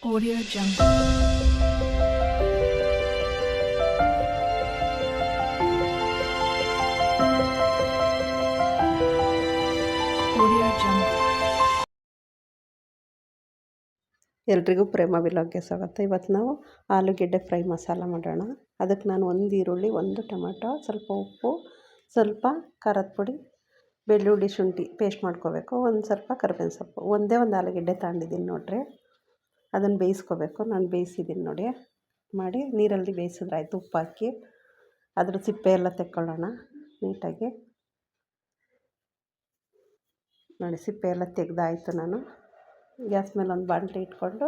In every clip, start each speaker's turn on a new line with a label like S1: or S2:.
S1: Audio Jungle. Audio Jungle.
S2: ಎಲ್ರಿಗೂ ಪ್ರೇಮ ವಿಲಾಗ್ಗೆ ಸ್ವಾಗತ. ಇವತ್ತು ನಾವು ಆಲೂಗೆಡ್ಡೆ ಫ್ರೈ ಮಸಾಲ ಮಾಡೋಣ. ಅದಕ್ಕೆ ನಾನು ಒಂದು ಈರುಳ್ಳಿ, ಒಂದು ಟೊಮೆಟೊ, ಸ್ವಲ್ಪ ಉಪ್ಪು, ಸ್ವಲ್ಪ ಖಾರದ ಪುಡಿ, ಬೆಳ್ಳುಳ್ಳಿ, ಶುಂಠಿ ಪೇಸ್ಟ್ ಮಾಡ್ಕೋಬೇಕು. ಒಂದು ಸ್ವಲ್ಪ ಕರಿಬೇವಿನ ಸೊಪ್ಪು, ಒಂದೇ ಒಂದು ಆಲೂಗೆಡ್ಡೆ ತಗೊಂಡಿದ್ದೀನಿ ನೋಡ್ರಿ. ಅದನ್ನು ಬೇಯಿಸ್ಕೋಬೇಕು. ನಾನು ಬೇಯಿಸಿದ್ದೀನಿ ನೋಡಿ. ಮಾಡಿ ನೀರಲ್ಲಿ ಬೇಯಿಸಿದ್ರೆ ಆಯಿತು. ಉಪ್ಪು ಹಾಕಿ ಅದ್ರ ಸಿಪ್ಪೆ ಎಲ್ಲ ತೆಕ್ಕೊಳ್ಳೋಣ ನೀಟಾಗಿ. ನೋಡಿ, ಸಿಪ್ಪೆ ಎಲ್ಲ ತೆಗೆದಾಯಿತು. ನಾನು ಗ್ಯಾಸ್ ಮೇಲೆ ಒಂದು ಬಾಣಲೆ ಇಟ್ಕೊಂಡು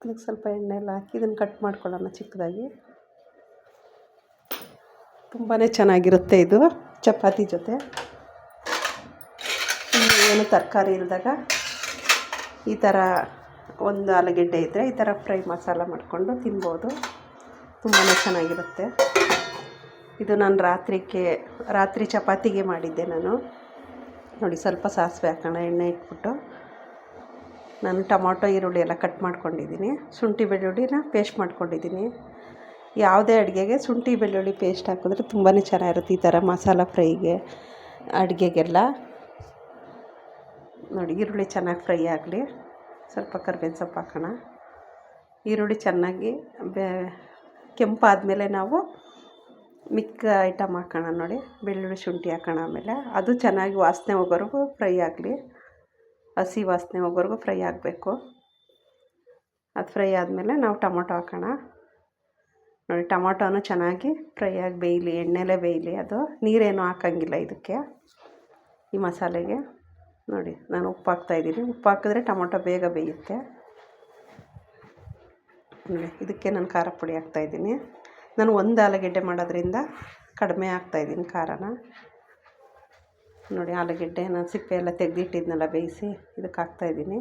S2: ಅದಕ್ಕೆ ಸ್ವಲ್ಪ ಎಣ್ಣೆ ಎಲ್ಲ ಹಾಕಿ ಇದನ್ನು ಕಟ್ ಮಾಡ್ಕೊಳ್ಳೋಣ ಚಿಕ್ಕದಾಗಿ. ತುಂಬಾ ಚೆನ್ನಾಗಿರುತ್ತೆ ಇದು ಚಪಾತಿ ಜೊತೆ. ಏನು ತರಕಾರಿ ಇಲ್ಲದಾಗ ಈ ಥರ ಒಂದು ಆಲೂಗೆಡ್ಡೆ ಇದ್ದರೆ ಈ ಥರ ಫ್ರೈ ಮಸಾಲ ಮಾಡಿಕೊಂಡು ತಿನ್ಬೋದು. ತುಂಬಾ ಚೆನ್ನಾಗಿರುತ್ತೆ ಇದು. ನಾನು ರಾತ್ರಿ ಚಪಾತಿಗೆ ಮಾಡಿದ್ದೆ ನಾನು. ನೋಡಿ, ಸ್ವಲ್ಪ ಸಾಸಿವೆ ಹಾಕೋಣ. ಎಣ್ಣೆ ಇಟ್ಬಿಟ್ಟು ನಾನು ಟೊಮೊಟೊ, ಈರುಳ್ಳಿ ಎಲ್ಲ ಕಟ್ ಮಾಡ್ಕೊಂಡಿದ್ದೀನಿ. ಶುಂಠಿ ಬೆಳ್ಳುಳ್ಳಿನ ಪೇಸ್ಟ್ ಮಾಡ್ಕೊಂಡಿದ್ದೀನಿ. ಯಾವುದೇ ಅಡುಗೆಗೆ ಶುಂಠಿ ಬೆಳ್ಳುಳ್ಳಿ ಪೇಸ್ಟ್ ಹಾಕಿದ್ರೆ ತುಂಬಾ ಚೆನ್ನಾಗಿರುತ್ತೆ ಈ ಥರ ಮಸಾಲ ಫ್ರೈಗೆ, ಅಡುಗೆಗೆಲ್ಲ. ನೋಡಿ, ಈರುಳ್ಳಿ ಚೆನ್ನಾಗಿ ಫ್ರೈ ಆಗಲಿ. ಸ್ವಲ್ಪ ಕರಿಬೇವಿನ ಸೊಪ್ಪು ಹಾಕೋಣ. ಈರುಳ್ಳಿ ಚೆನ್ನಾಗಿ ಕೆಂಪಾದಮೇಲೆ ನಾವು ಮಿಕ್ಕ ಐಟಮ್ ಹಾಕೋಣ. ನೋಡಿ, ಬೆಳ್ಳುಳ್ಳಿ, ಶುಂಠಿ ಹಾಕೋಣ. ಆಮೇಲೆ ಅದು ಚೆನ್ನಾಗಿ ವಾಸನೆ ಹೋಗೋವರೆಗೂ ಫ್ರೈ ಆಗಲಿ. ಹಸಿ ವಾಸನೆ ಹೋಗೋವರೆಗೂ ಫ್ರೈ ಆಗಬೇಕು. ಅದು ಫ್ರೈ ಆದಮೇಲೆ ನಾವು ಟೊಮೊಟೊ ಹಾಕೋಣ. ನೋಡಿ, ಟೊಮೊಟೊನೂ ಚೆನ್ನಾಗಿ ಫ್ರೈ ಆಗಿ ಬೇಯಲಿ, ಎಣ್ಣೆಲೇ ಬೇಯಲಿ. ಅದು ನೀರೇನು ಹಾಕೋಂಗಿಲ್ಲ ಇದಕ್ಕೆ, ಈ ಮಸಾಲೆಗೆ. ನೋಡಿ, ನಾನು ಉಪ್ಪು ಹಾಕ್ತಾಯಿದ್ದೀನಿ. ಉಪ್ಪು ಹಾಕಿದ್ರೆ ಟೊಮೊಟೊ ಬೇಗ ಬೇಯುತ್ತೆ. ನೋಡಿ, ಇದಕ್ಕೆ ನಾನು ಖಾರ ಪುಡಿ ಹಾಕ್ತಾಯಿದ್ದೀನಿ. ನಾನು ಒಂದು ಆಲೂಗೆಡ್ಡೆ ಮಾಡೋದ್ರಿಂದ ಕಡಿಮೆ ಹಾಕ್ತಾಯಿದ್ದೀನಿ ಖಾರನ. ನೋಡಿ, ಆಲೂಗೆಡ್ಡೆ ನಾನು ಸಿಪ್ಪೆ ಎಲ್ಲ ತೆಗೆದಿಟ್ಟಿದ್ನೆಲ್ಲ ಬೇಯಿಸಿ ಇದಕ್ಕೆ ಹಾಕ್ತಾಯಿದ್ದೀನಿ.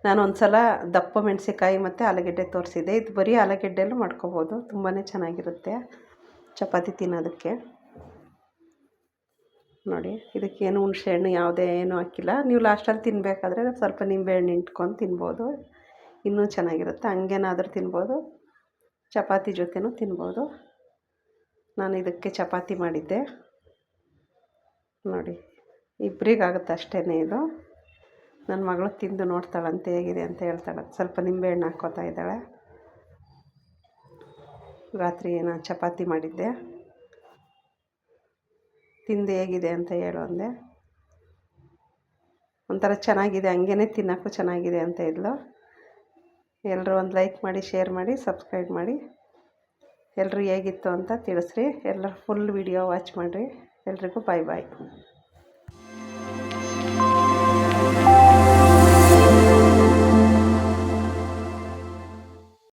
S2: ನಾನು ಒಂದು ಸಲ ದಪ್ಪ ಮೆಣಸಿಕಾಯಿ ಮತ್ತು ಆಲೂಗೆಡ್ಡೆ ತೋರಿಸಿದ್ದೆ. ಇದು ಬರೀ ಆಲೂಗೆಡ್ಡೆಲ್ಲೂ ಮಾಡ್ಕೊಬೋದು. ತುಂಬಾ ಚೆನ್ನಾಗಿರುತ್ತೆ ಚಪಾತಿ ತಿನ್ನೋದಕ್ಕೆ. ನೋಡಿ, ಇದಕ್ಕೇನು ಹುಣಸೆಹಣ್ಣು ಯಾವುದೇ ಏನೂ ಹಾಕಿಲ್ಲ. ನೀವು ಲಾಸ್ಟಲ್ಲಿ ತಿನ್ನಬೇಕಾದ್ರೆ ಸ್ವಲ್ಪ ನಿಂಬೆಹಣ್ಣು ಹಿಂಡ್ಕೊಂಡು ತಿನ್ಬೋದು, ಇನ್ನೂ ಚೆನ್ನಾಗಿರುತ್ತೆ. ಹಂಗೇನಾದರೂ ತಿನ್ಬೋದು, ಚಪಾತಿ ಜೊತೆನೂ ತಿನ್ಬೋದು. ನಾನು ಇದಕ್ಕೆ ಚಪಾತಿ ಮಾಡಿದ್ದೆ. ನೋಡಿ, ಇಬ್ಬರಿಗಾಗುತ್ತೆ ಅಷ್ಟೇ ಇದು. ನನ್ನ ಮಗಳು ತಿಂದು ನೋಡ್ತಾಳಂತೆ ಹೇಗಿದೆ ಅಂತ ಹೇಳ್ತಾಳೆ. ಸ್ವಲ್ಪ ನಿಂಬೆಹಣ್ಣು ಹಾಕ್ಕೋತಾ ಇದ್ದಾಳೆ. ರಾತ್ರಿ ನಾನು ಚಪಾತಿ ಮಾಡಿದ್ದೆ, ತಿಂದು ಹೇಗಿದೆ ಅಂತ ಹೇಳು ಅಂದೆ. ಒಂಥರ ಚೆನ್ನಾಗಿದೆ, ಹಂಗೇ ತಿನ್ನೋಕ್ಕೂ ಚೆನ್ನಾಗಿದೆ ಅಂತ ಇದ್ಲು. ಎಲ್ಲರೂ ಒಂದು ಲೈಕ್ ಮಾಡಿ, ಶೇರ್ ಮಾಡಿ, ಸಬ್ಸ್ಕ್ರೈಬ್ ಮಾಡಿ. ಎಲ್ಲರೂ ಹೇಗಿತ್ತು ಅಂತ ತಿಳಿಸ್ರಿ. ಎಲ್ಲರೂ ಫುಲ್ ವಿಡಿಯೋ ವಾಚ್ ಮಾಡಿರಿ. ಎಲ್ರಿಗೂ ಬಾಯ್ ಬಾಯ್.